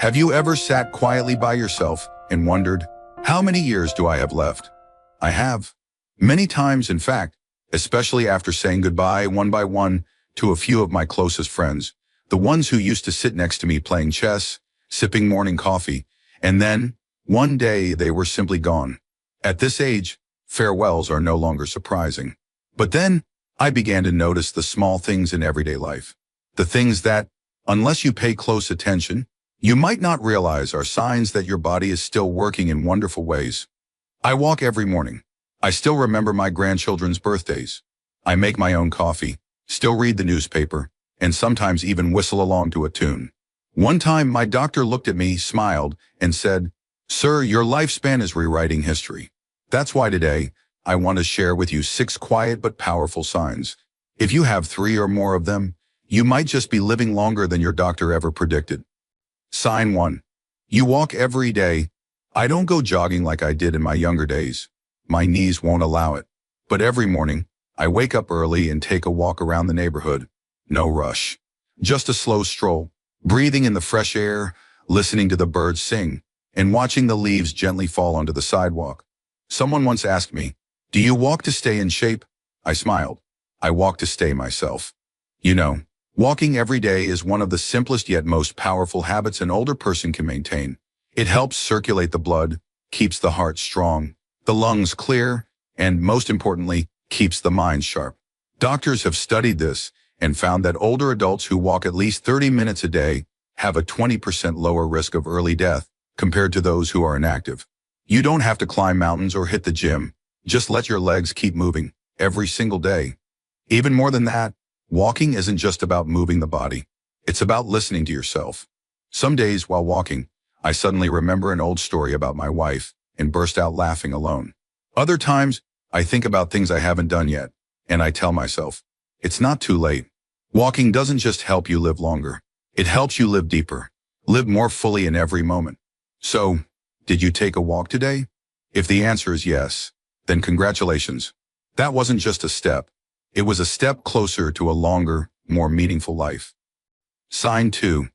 Have you ever sat quietly by yourself and wondered, how many years do I have left? I have. Many times, in fact, especially after saying goodbye one by one to a few of my closest friends, the ones who used to sit next to me playing chess, sipping morning coffee, and then, one day, they were simply gone. At this age, farewells are no longer surprising. But then, I began to notice the small things in everyday life. The things that, unless you pay close attention, you might not realize are signs that your body is still working in wonderful ways. I walk every morning. I still remember my grandchildren's birthdays. I make my own coffee, still read the newspaper, and sometimes even whistle along to a tune. One time, my doctor looked at me, smiled, and said, "Sir, your lifespan is rewriting history." That's why today, I want to share with you 6 quiet but powerful signs. If you have 3 or more of them, you might just be living longer than your doctor ever predicted. Sign 1. You walk every day. I don't go jogging like I did in my younger days. My knees won't allow it. But every morning, I wake up early and take a walk around the neighborhood. No rush. Just a slow stroll, breathing in the fresh air, listening to the birds sing, and watching the leaves gently fall onto the sidewalk. Someone once asked me, "Do you walk to stay in shape?" I smiled. I walk to stay myself. You know, walking every day is one of the simplest yet most powerful habits an older person can maintain. It helps circulate the blood, keeps the heart strong, the lungs clear, and most importantly, keeps the mind sharp. Doctors have studied this and found that older adults who walk at least 30 minutes a day have a 20% lower risk of early death compared to those who are inactive. You don't have to climb mountains or hit the gym. Just let your legs keep moving every single day. Even more than that, walking isn't just about moving the body. It's about listening to yourself. Some days while walking, I suddenly remember an old story about my wife and burst out laughing alone. Other times, I think about things I haven't done yet, and I tell myself, it's not too late. Walking doesn't just help you live longer. It helps you live deeper, live more fully in every moment. So, did you take a walk today? If the answer is yes, then congratulations. That wasn't just a step. It was a step closer to a longer, more meaningful life. Sign 2.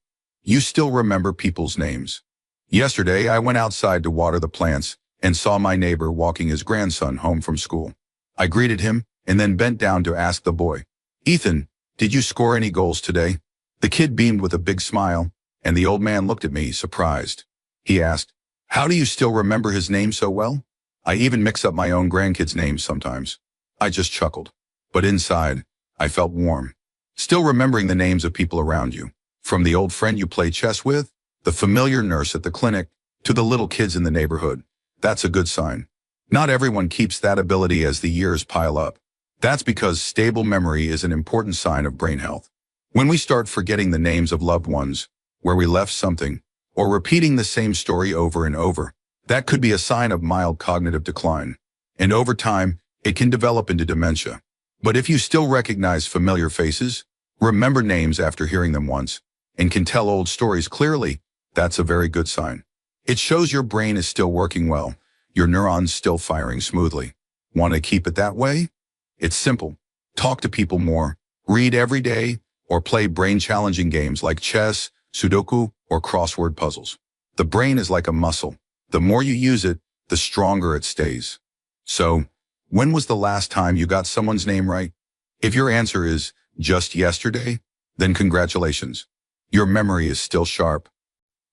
You still remember people's names. Yesterday, I went outside to water the plants and saw my neighbor walking his grandson home from school. I greeted him and then bent down to ask the boy, "Ethan, did you score any goals today?" The kid beamed with a big smile, and the old man looked at me, surprised. He asked, "How do you still remember his name so well?" I even mix up my own grandkids' names sometimes. I just chuckled. But inside, I felt warm. Still remembering the names of people around you, from the old friend you play chess with, the familiar nurse at the clinic, to the little kids in the neighborhood. That's a good sign. Not everyone keeps that ability as the years pile up. That's because stable memory is an important sign of brain health. When we start forgetting the names of loved ones, where we left something, or repeating the same story over and over, that could be a sign of mild cognitive decline. And over time, it can develop into dementia. But if you still recognize familiar faces, remember names after hearing them once, and can tell old stories clearly, that's a very good sign. It shows your brain is still working well, your neurons still firing smoothly. Want to keep it that way? It's simple. Talk to people more, read every day, or play brain-challenging games like chess, Sudoku, or crossword puzzles. The brain is like a muscle. The more you use it, the stronger it stays. So, when was the last time you got someone's name right? If your answer is just yesterday, then congratulations. Your memory is still sharp.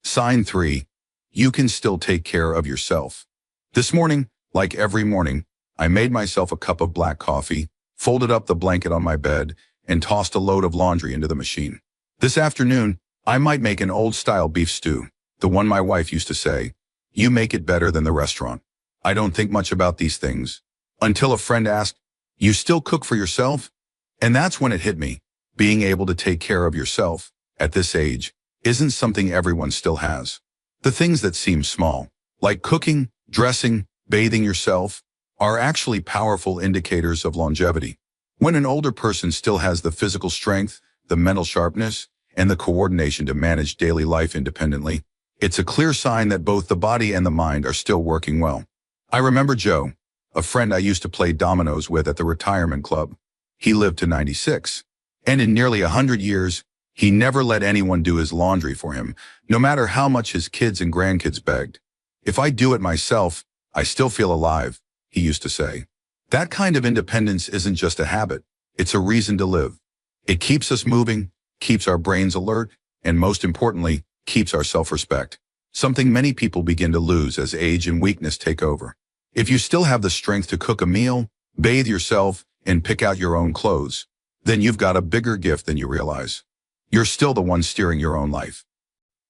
Sign 3. You can still take care of yourself. This morning, like every morning, I made myself a cup of black coffee, folded up the blanket on my bed, and tossed a load of laundry into the machine. This afternoon, I might make an old-style beef stew, the one my wife used to say, "You make it better than the restaurant." I don't think much about these things, until a friend asked, "You still cook for yourself?" And that's when it hit me. Being able to take care of yourself, at this age, isn't something everyone still has. The things that seem small, like cooking, dressing, bathing yourself, are actually powerful indicators of longevity. When an older person still has the physical strength, the mental sharpness, and the coordination to manage daily life independently, it's a clear sign that both the body and the mind are still working well. I remember Joe, a friend I used to play dominoes with at the retirement club. He lived to 96, and in nearly 100 years, He never let anyone do his laundry for him, no matter how much his kids and grandkids begged. "If I do it myself, I still feel alive," he used to say. That kind of independence isn't just a habit, it's a reason to live. It keeps us moving, keeps our brains alert, and most importantly, keeps our self-respect. Something many people begin to lose as age and weakness take over. If you still have the strength to cook a meal, bathe yourself, and pick out your own clothes, then you've got a bigger gift than you realize. You're still the one steering your own life.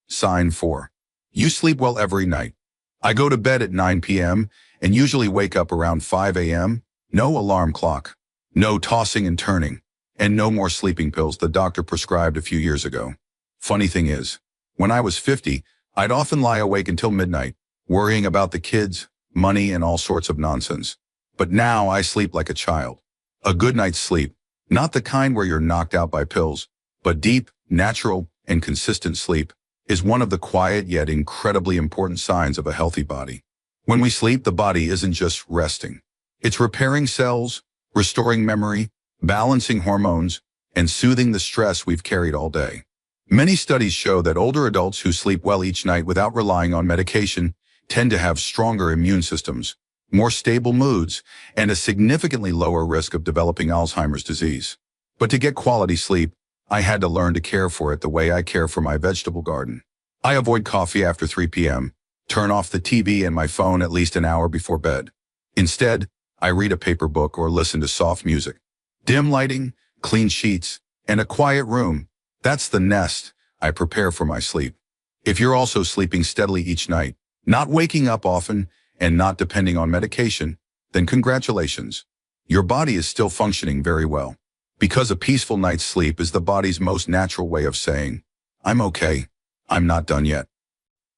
Sign 4. You sleep well every night. I go to bed at 9 p.m. and usually wake up around 5 a.m. No alarm clock, no tossing and turning, and no more sleeping pills the doctor prescribed a few years ago. Funny thing is, when I was 50, I'd often lie awake until midnight, worrying about the kids, money, and all sorts of nonsense. But now I sleep like a child. A good night's sleep, not the kind where you're knocked out by pills, but deep, natural, and consistent sleep, is one of the quiet yet incredibly important signs of a healthy body. When we sleep, the body isn't just resting. It's repairing cells, restoring memory, balancing hormones, and soothing the stress we've carried all day. Many studies show that older adults who sleep well each night without relying on medication tend to have stronger immune systems, more stable moods, and a significantly lower risk of developing Alzheimer's disease. But to get quality sleep, I had to learn to care for it the way I care for my vegetable garden. I avoid coffee after 3 p.m., turn off the TV and my phone at least an hour before bed. Instead, I read a paper book or listen to soft music. Dim lighting, clean sheets, and a quiet room. That's the nest I prepare for my sleep. If you're also sleeping steadily each night, not waking up often, and not depending on medication, then congratulations. Your body is still functioning very well. Because a peaceful night's sleep is the body's most natural way of saying, "I'm okay. I'm not done yet."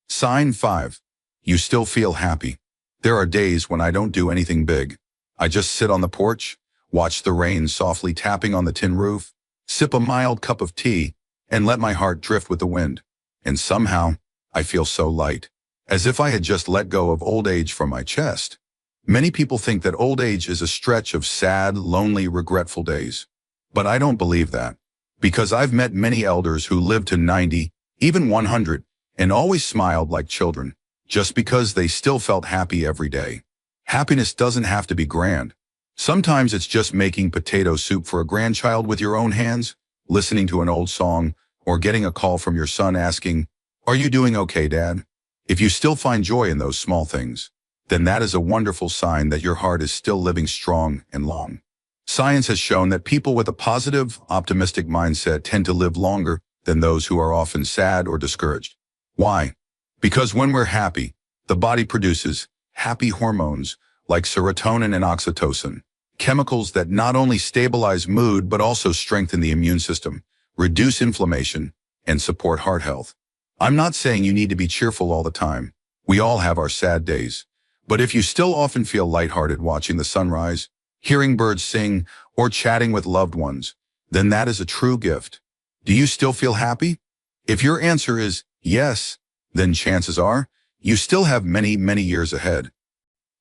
Sign 5. You still feel happy. There are days when I don't do anything big. I just sit on the porch, watch the rain softly tapping on the tin roof, sip a mild cup of tea, and let my heart drift with the wind. And somehow, I feel so light, as if I had just let go of old age from my chest. Many people think that old age is a stretch of sad, lonely, regretful days. But I don't believe that, because I've met many elders who lived to 90, even 100, and always smiled like children, just because they still felt happy every day. Happiness doesn't have to be grand. Sometimes it's just making potato soup for a grandchild with your own hands, listening to an old song, or getting a call from your son asking, "Are you doing okay, Dad?" If you still find joy in those small things, then that is a wonderful sign that your heart is still living strong and long. Science has shown that people with a positive, optimistic mindset tend to live longer than those who are often sad or discouraged. Why? Because when we're happy, the body produces happy hormones like serotonin and oxytocin, chemicals that not only stabilize mood but also strengthen the immune system, reduce inflammation, and support heart health. I'm not saying you need to be cheerful all the time. We all have our sad days. But if you still often feel lighthearted watching the sunrise, hearing birds sing, or chatting with loved ones, then that is a true gift. Do you still feel happy? If your answer is yes, then chances are you still have many, many years ahead.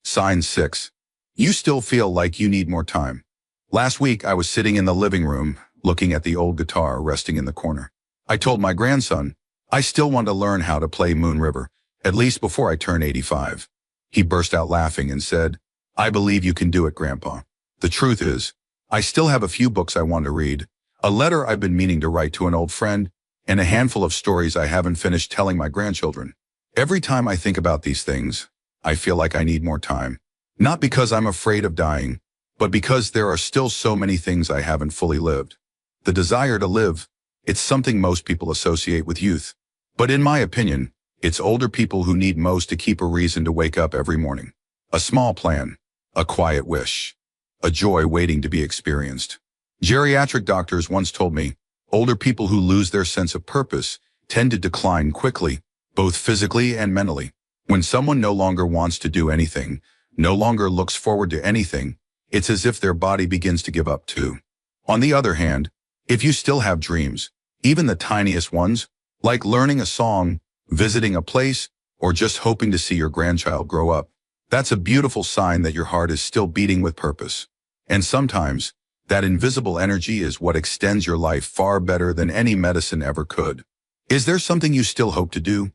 Sign 6. You still feel like you need more time. Last week, I was sitting in the living room, looking at the old guitar resting in the corner. I told my grandson, I still want to learn how to play Moon River, at least before I turn 85. He burst out laughing and said, "I believe you can do it, Grandpa." The truth is, I still have a few books I want to read, a letter I've been meaning to write to an old friend, and a handful of stories I haven't finished telling my grandchildren. Every time I think about these things, I feel like I need more time. Not because I'm afraid of dying, but because there are still so many things I haven't fully lived. The desire to live, it's something most people associate with youth. But in my opinion, it's older people who need most to keep a reason to wake up every morning. A small plan, a quiet wish, a joy waiting to be experienced. Geriatric doctors once told me, older people who lose their sense of purpose tend to decline quickly, both physically and mentally. When someone no longer wants to do anything, no longer looks forward to anything, it's as if their body begins to give up too. On the other hand, if you still have dreams, even the tiniest ones, like learning a song, visiting a place, or just hoping to see your grandchild grow up, that's a beautiful sign that your heart is still beating with purpose. And sometimes, That invisible energy is what extends your life far better than any medicine ever could. Is there something you still hope to do?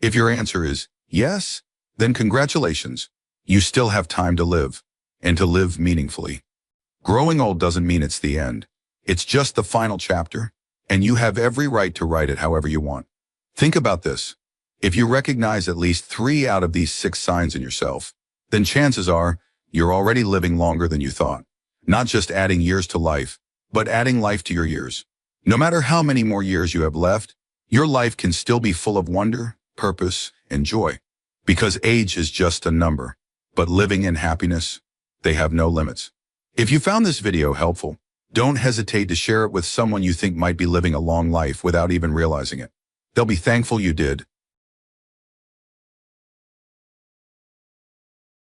If your answer is yes, then congratulations. You still have time to live, and to live meaningfully. Growing old doesn't mean it's the end. It's just the final chapter, and you have every right to write it however you want. Think about this. If you recognize at least 3 out of these 6 signs in yourself, then chances are you're already living longer than you thought. Not just adding years to life, but adding life to your years. No matter how many more years you have left, your life can still be full of wonder, purpose, and joy. Because age is just a number, but living in happiness, they have no limits. If you found this video helpful, don't hesitate to share it with someone you think might be living a long life without even realizing it. They'll be thankful you did.